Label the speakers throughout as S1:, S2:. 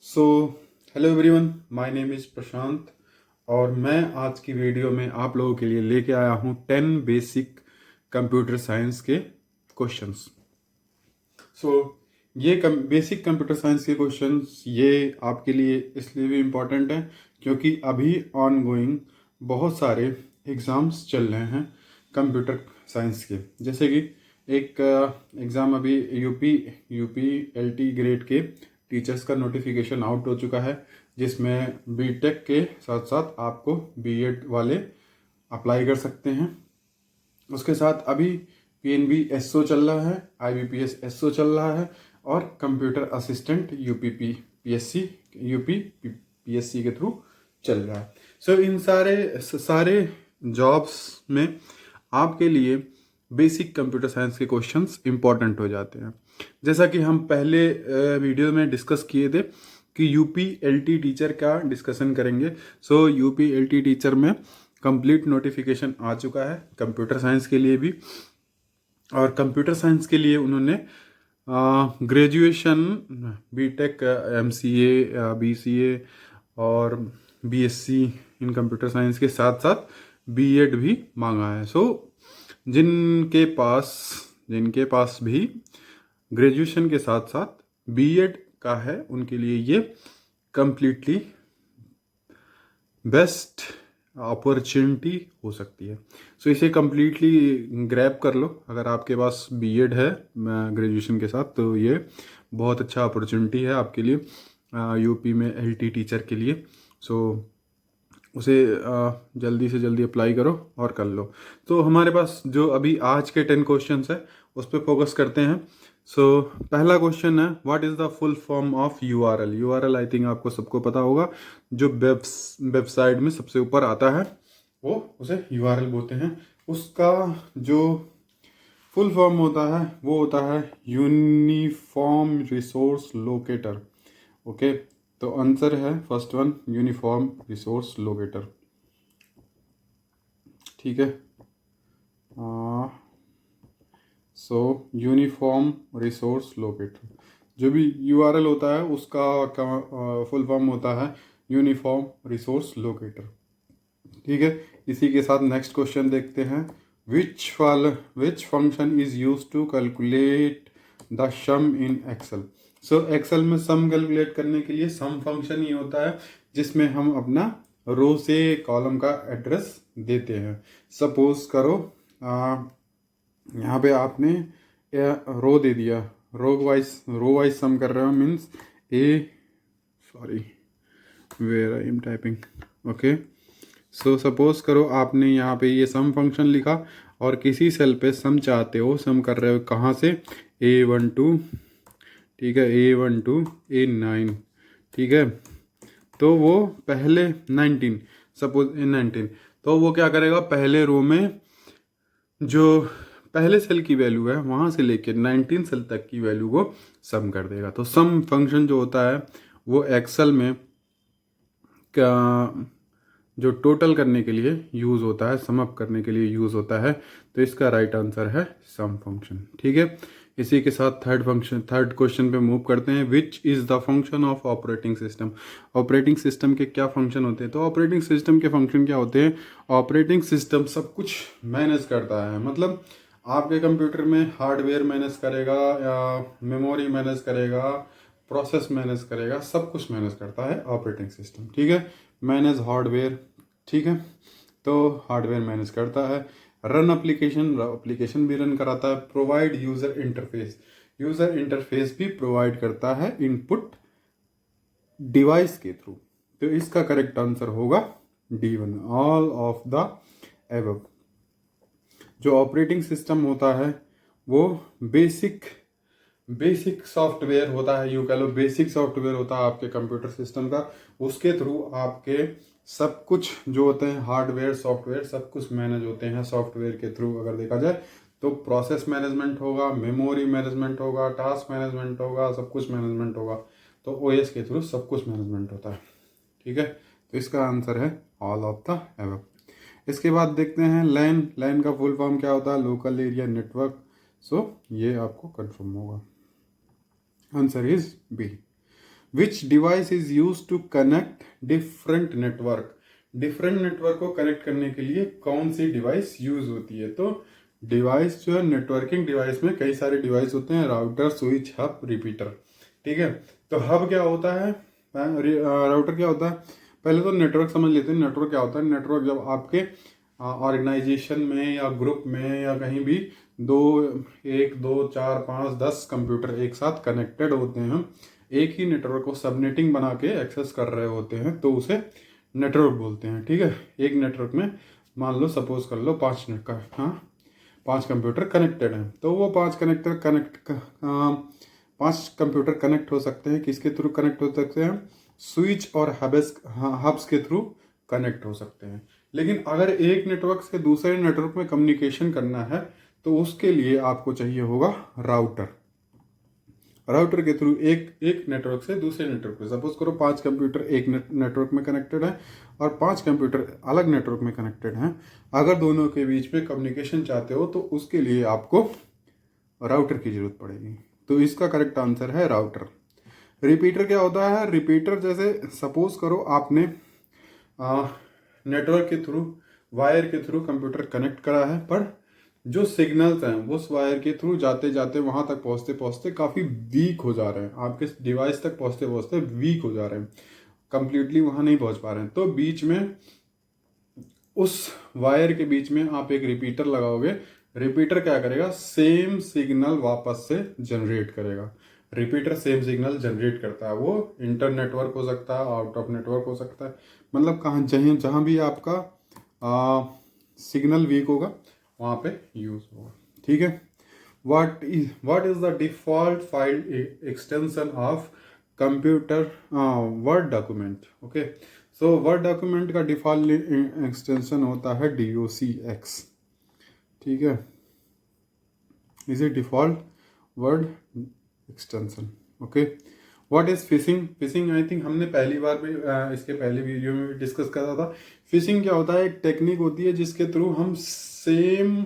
S1: So hello everyone, my name is Prashant और मैं आज की वीडियो में आप लोगों के लिए लेके आया हूँ 10 बेसिक कंप्यूटर साइंस के क्वेश्चंस। सो ये बेसिक कंप्यूटर साइंस के क्वेश्चंस ये आपके लिए इसलिए भी इम्पोर्टेंट है क्योंकि अभी ऑन गोइंग बहुत सारे एग्ज़ाम्स चल रहे हैं कंप्यूटर साइंस के। जैसे कि एक एग्ज़ाम अभी यूपी एलटी ग्रेड के टीचर्स का नोटिफिकेशन आउट हो चुका है, जिसमें बीटेक के साथ साथ आपको बीएड वाले अप्लाई कर सकते हैं। उसके साथ अभी पीएनबी एसओ चल रहा है, आईबीपीएस एसओ चल रहा है और कंप्यूटर असिस्टेंट यूपीपीएससी के थ्रू चल रहा है। सो इन सारे जॉब्स में आपके लिए बेसिक कंप्यूटर साइंस के क्वेश्चंस इंपॉर्टेंट हो जाते हैं। जैसा कि हम पहले वीडियो में डिस्कस किए थे कि यूपी एलटी टीचर का डिस्कशन करेंगे। सो यूपी एलटी टीचर में कंप्लीट नोटिफिकेशन आ चुका है कंप्यूटर साइंस के लिए भी, और कंप्यूटर साइंस के लिए उन्होंने ग्रेजुएशन बीटेक एमसीए बीसीए और बीएससी इन कंप्यूटर साइंस के साथ साथ बीएड भी मांगा है। सो जिनके पास भी ग्रेजुएशन के साथ साथ बीएड का है उनके लिए ये कम्प्लीटली बेस्ट अपॉर्चुनिटी हो सकती है। सो इसे कम्प्लीटली ग्रैब कर लो। अगर आपके पास बीएड है ग्रेजुएशन के साथ तो ये बहुत अच्छा अपॉर्चुनिटी है आपके लिए यूपी में एलटी टीचर के लिए। सो उसे जल्दी से जल्दी अप्लाई करो और कर लो। तो हमारे पास जो अभी आज के 10 क्वेश्चंस है उस पर फोकस करते हैं। सो पहला क्वेश्चन है, what is the full form of URL. URL I think आपको सबको पता होगा, जो वेबसाइट में सबसे ऊपर आता है वो उसे यूआरएल बोलते हैं। उसका जो फुल फॉर्म होता है वो होता है यूनिफॉर्म रिसोर्स लोकेटर। ओके, तो आंसर है first one, uniform resource locator. ठीक है, सो यूनिफॉर्म रिसोर्स लोकेटर जो भी यूआरएल होता है उसका फुल फॉर्म होता है यूनिफॉर्म रिसोर्स लोकेटर। ठीक है, इसी के साथ नेक्स्ट क्वेश्चन देखते हैं, which function is use to calculate the sum in Excel. So Excel में सम कैलकुलेट करने के लिए सम फंक्शन ही होता है जिसमें हम अपना रो से कॉलम का एड्रेस देते हैं। सपोज करो यहाँ पे आपने रो दे दिया, रो वाइज सम कर रहे हो, means where I am typing. Okay, so suppose करो आपने यहाँ पे ये सम फंक्शन लिखा और किसी सेल पे सम चाहते हो, सम कर रहे हो कहाँ से, A12, ठीक है, A12 A9, ठीक है। तो वो पहले 19, सपोज A19, तो वो क्या करेगा, पहले रो में जो पहले सेल की वैल्यू है वहाँ से लेके 19 सेल तक की वैल्यू को सम कर देगा। तो सम फंक्शन जो होता है वो एक्सेल में जो टोटल करने के लिए यूज़ होता है, सम अप करने के लिए यूज़ होता है। तो इसका राइट आंसर है सम फंक्शन। ठीक है, इसी के साथ थर्ड क्वेश्चन पे मूव करते हैं, which is the function of operating system. Operating system के क्या फंक्शन होते हैं। तो ऑपरेटिंग सिस्टम के फंक्शन क्या होते हैं, ऑपरेटिंग सिस्टम सब कुछ मैनेज करता है। मतलब आपके कंप्यूटर में हार्डवेयर मैनेज करेगा या मेमोरी मैनेज करेगा, प्रोसेस मैनेज करेगा, सब कुछ मैनेज करता है ऑपरेटिंग सिस्टम। ठीक है, मैनेज हार्डवेयर, ठीक है, तो हार्डवेयर मैनेज करता है, रन एप्लीकेशन भी रन कराता है, प्रोवाइड यूज़र इंटरफेस भी प्रोवाइड करता है इनपुट डिवाइस के थ्रू। तो इसका करेक्ट आंसर होगा D1, all of the above. जो ऑपरेटिंग सिस्टम होता है वो बेसिक सॉफ्टवेयर होता है, यूँ कह लो बेसिक सॉफ्टवेयर होता है आपके कंप्यूटर सिस्टम का। उसके थ्रू आपके सब कुछ जो होते हैं हार्डवेयर सॉफ्टवेयर सब कुछ मैनेज होते हैं सॉफ्टवेयर के थ्रू। अगर देखा जाए तो प्रोसेस मैनेजमेंट होगा, मेमोरी मैनेजमेंट होगा, टास्क मैनेजमेंट होगा, सब कुछ मैनेजमेंट होगा। तो ओएस के थ्रू सब कुछ मैनेजमेंट होता है। ठीक है, तो इसका आंसर है ऑल ऑफ द एबव। इसके बाद देखते हैं लैन का फुल फॉर्म क्या होता है, लोकल एरिया नेटवर्क। सो ये आपको कंफर्म होगा, answer is B. Which device is use to connect different network, different network को कनेक्ट करने के लिए कौन सी डिवाइस यूज होती है। तो डिवाइस जो है नेटवर्किंग डिवाइस में कई सारे डिवाइस होते हैं, राउटर, स्विच, हब, रिपीटर। ठीक है, तो हब क्या होता है, राउटर क्या होता है। पहले तो नेटवर्क समझ लेते हैं। नेटवर्क क्या होता है, नेटवर्क जब आपके ऑर्गेनाइजेशन में या ग्रुप में या कहीं भी दो, एक, दो, चार, पाँच, 10 कंप्यूटर एक साथ कनेक्टेड होते हैं, एक ही नेटवर्क को सबनेटिंग बना के एक्सेस कर रहे होते हैं, तो उसे नेटवर्क बोलते हैं। ठीक है, एक नेटवर्क में मान लो, सपोज कर लो 5 कंप्यूटर कनेक्टेड हैं, तो वो 5 कंप्यूटर कनेक्ट हो सकते हैं। किसके थ्रू कनेक्ट हो सकते हैं, स्विच और हब्स के थ्रू कनेक्ट हो सकते हैं। लेकिन अगर एक नेटवर्क से दूसरे नेटवर्क में कम्युनिकेशन करना है तो उसके लिए आपको चाहिए होगा राउटर। राउटर के थ्रू एक नेटवर्क से दूसरे नेटवर्क में, सपोज करो 5 कंप्यूटर एक नेटवर्क में कनेक्टेड है और 5 कंप्यूटर अलग नेटवर्क में कनेक्टेड हैं। अगर दोनों के बीच में कम्युनिकेशन चाहते हो तो उसके लिए आपको राउटर की जरूरत पड़ेगी। तो इसका करेक्ट आंसर है राउटर। रिपीटर क्या होता है, रिपीटर जैसे सपोज करो आपने नेटवर्क के थ्रू, वायर के थ्रू कंप्यूटर कनेक्ट करा है, पर जो सिग्नल्स हैं वो उस वायर के थ्रू जाते जाते वहां तक पहुंचते पहुंचते काफ़ी वीक हो जा रहे हैं, आपके डिवाइस तक पहुंचते पहुंचते वीक हो जा रहे हैं, कंप्लीटली वहां नहीं पहुंच पा रहे हैं। तो बीच में उस वायर के बीच में आप एक रिपीटर लगाओगे। रिपीटर क्या करेगा, सेम सिग्नल वापस से जनरेट करेगा। रिपीटर सेम सिग्नल जनरेट करता है, वो इंटर नेटवर्क हो सकता है, आउट ऑफ नेटवर्क हो सकता है, मतलब कहाँ जहाँ भी आपका सिग्नल वीक होगा वहाँ पे यूज होगा। ठीक है, what is the default file extension of computer word document. Okay, so word document का डिफॉल्ट एक्सटेंशन होता है docx। ठीक है, is a default word extension. Okay, what is fishing. Fishing I think हमने पहली बार भी इसके पहले वीडियो में भी डिस्कस करा था। फिशिंग क्या होता है, एक टेक्निक होती है जिसके थ्रू हम सेम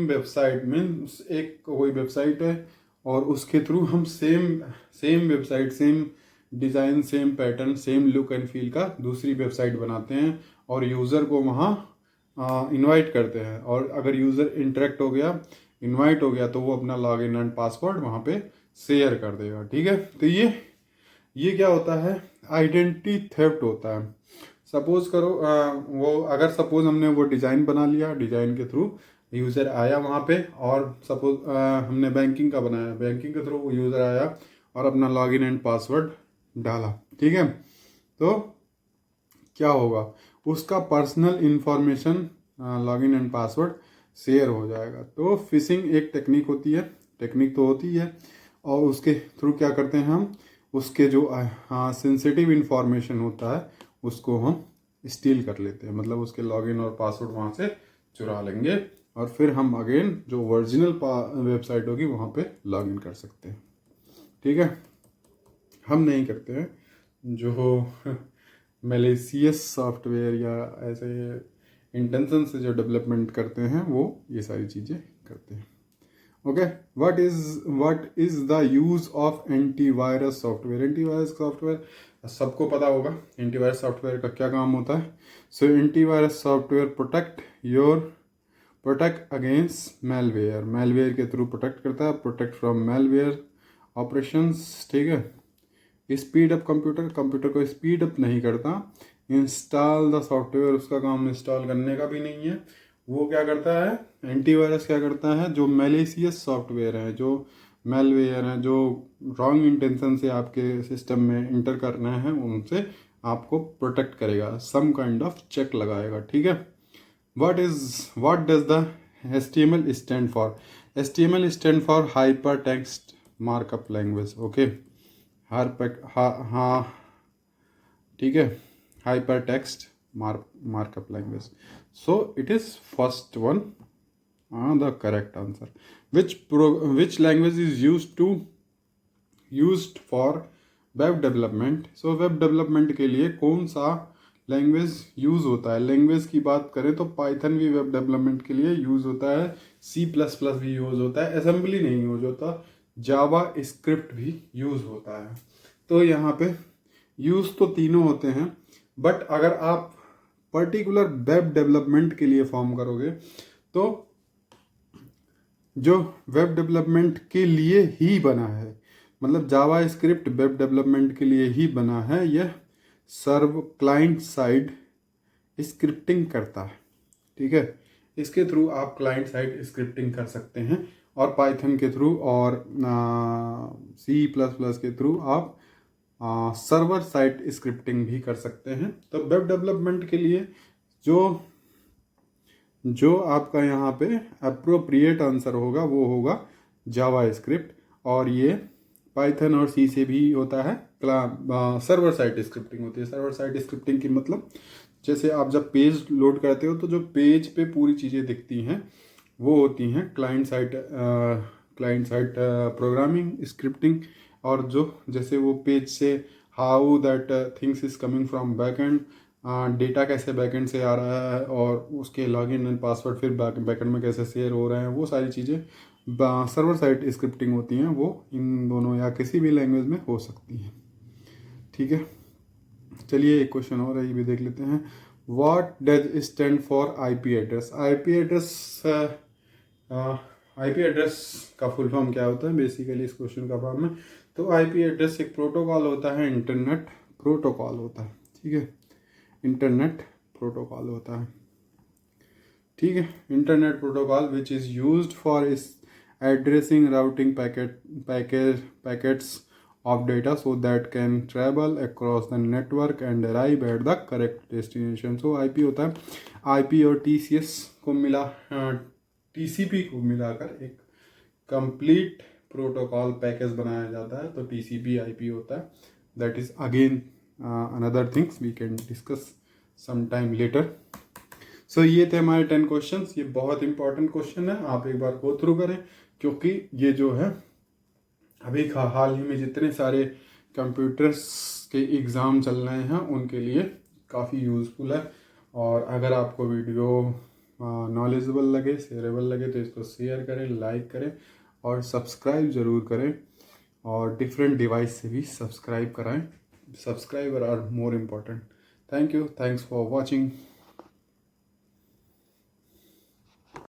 S1: वेबसाइट में, एक कोई वेबसाइट है और उसके थ्रू हम same website, same design, same pattern, same look and feel का दूसरी वेबसाइट बनाते हैं और यूज़र को वहाँ इनवाइट करते हैं। और अगर यूज़र इंटरेक्ट हो गया, इनवाइट हो गया, तो वो अपना लॉगिन एंड पासवर्ड वहाँ पे शेयर कर देगा। ठीक है, तो ये क्या होता है, आइडेंटिटी थेफ्ट होता है। सपोज करो वो अगर सपोज हमने वो डिज़ाइन बना लिया, डिज़ाइन के थ्रू यूज़र आया वहाँ पे, और सपोज हमने बैंकिंग का बनाया, बैंकिंग के थ्रू यूज़र आया और अपना लॉगिन एंड पासवर्ड डाला। ठीक है, तो क्या होगा, उसका personal information, login and password share हो जाएगा। तो फिशिंग एक टेक्निक होती है, टेक्निक तो होती है, और उसके थ्रू क्या करते हैं हम, उसके जो सेंसिटिव इंफॉर्मेशन होता है उसको हम स्टील कर लेते हैं, मतलब उसके लॉगिन और पासवर्ड वहाँ से चुरा लेंगे और फिर हम अगेन जो ओरिजिनल वेबसाइट होगी वहाँ पे लॉगिन कर सकते हैं। ठीक है, हम नहीं करते हैं, जो मैलिशियस सॉफ्टवेयर या ऐसे इंटेंशन से जो डेवलपमेंट करते हैं वो ये सारी चीज़ें करते हैं। Okay, what is the use of antivirus software. Antivirus software सबको पता होगा, एंटीवायरस सॉफ्टवेयर का क्या काम होता है। So antivirus software protect against malware, malware के थ्रू प्रोटेक्ट करता है, प्रोटेक्ट फ्रॉम मेलवेयर ऑपरेशंस। ठीक है, स्पीड अप कंप्यूटर को स्पीड अप नहीं करता। इंस्टॉल द सॉफ्टवेयर, उसका काम इंस्टॉल करने का भी नहीं है। वो क्या करता है, एंटीवायरस क्या करता है, जो मैलिशियस सॉफ्टवेयर है, जो मेलवेयर है, जो रॉन्ग इंटेंशन से आपके सिस्टम में इंटर करना है, उनसे आपको प्रोटेक्ट करेगा, सम काइंड ऑफ चेक लगाएगा। ठीक है, what does the HTML stand for. HTML stand for hyper text markup language. Okay, हाँ ठीक है, hyper text markup language. So it is first one, the correct answer. Which language is used for web development. So web development के लिए कौन सा language use होता है। Language की बात करें तो पाइथन भी वेब डेवलपमेंट के लिए यूज़ होता है, C++ भी यूज़ होता है, असेंबली नहीं यूज़ होता, जावा स्क्रिप्ट भी यूज़ होता है। तो यहाँ पे यूज़ तो तीनों होते हैं, बट अगर आप पर्टिकुलर वेब डेवलपमेंट के लिए फॉर्म करोगे तो जो वेब डेवलपमेंट के लिए ही बना है, मतलब जावा स्क्रिप्ट वेब डेवलपमेंट के लिए ही बना है, यह सर्व क्लाइंट साइड स्क्रिप्टिंग करता है। ठीक है, इसके थ्रू आप क्लाइंट साइड स्क्रिप्टिंग कर सकते हैं, और पाइथन के थ्रू और C++ के थ्रू आप सर्वर साइड स्क्रिप्टिंग भी कर सकते हैं। तो वेब डेवलपमेंट के लिए जो आपका यहाँ पे अप्रोप्रिएट आंसर होगा वो होगा जावा स्क्रिप्ट, और ये पाइथन और C से भी होता है। सर्वर साइड स्क्रिप्टिंग होती है। सर्वर साइड स्क्रिप्टिंग की मतलब जैसे आप जब पेज लोड करते हो तो जो पेज पे पूरी चीज़ें दिखती हैं वो होती हैं क्लाइंट साइड प्रोग्रामिंग स्क्रिप्टिंग, और जो जैसे वो पेज से how that things is coming from backend, data कैसे बैकएंड से आ रहा है, और उसके लॉगिन एंड पासवर्ड फिर बैकएंड में कैसे शेयर हो रहे हैं, वो सारी चीज़ें सर्वर साइड स्क्रिप्टिंग होती हैं। वो इन दोनों या किसी भी लैंग्वेज में हो सकती हैं। ठीक है, चलिए एक क्वेश्चन और है, ये भी देख लेते हैं। What does stand for IP address? IP address का फुल फॉर्म क्या होता है बेसिकली, इस क्वेश्चन का फॉर्म है। तो IP एड्रेस एक प्रोटोकॉल होता है, इंटरनेट प्रोटोकॉल होता है। ठीक है, इंटरनेट प्रोटोकॉल होता है। ठीक है, internet protocol which is used for इस addressing routing packets of data so that can travel across the network and arrive at the correct destination. So IP होता है, IP और TCS को TCP को मिलाकर एक कंप्लीट प्रोटोकॉल पैकेज बनाया जाता है, तो TCP IP होता है। That is again another things we can discuss some time later. So ये थे हमारे 10 क्वेश्चन। ये बहुत इंपॉर्टेंट क्वेश्चन है, आप एक बार गो थ्रू करें, क्योंकि ये जो है अभी हाल ही में जितने सारे कंप्यूटर्स के एग्ज़ाम चल रहे हैं उनके लिए काफ़ी यूज़फुल है। और अगर आपको वीडियो नॉलेजेबल लगे, शेयरेबल लगे, तो इसको शेयर करें, लाइक करें और सब्सक्राइब ज़रूर करें, और डिफरेंट डिवाइस से भी सब्सक्राइब कराएं। Subscriber are more important. Thank you, thanks for watching.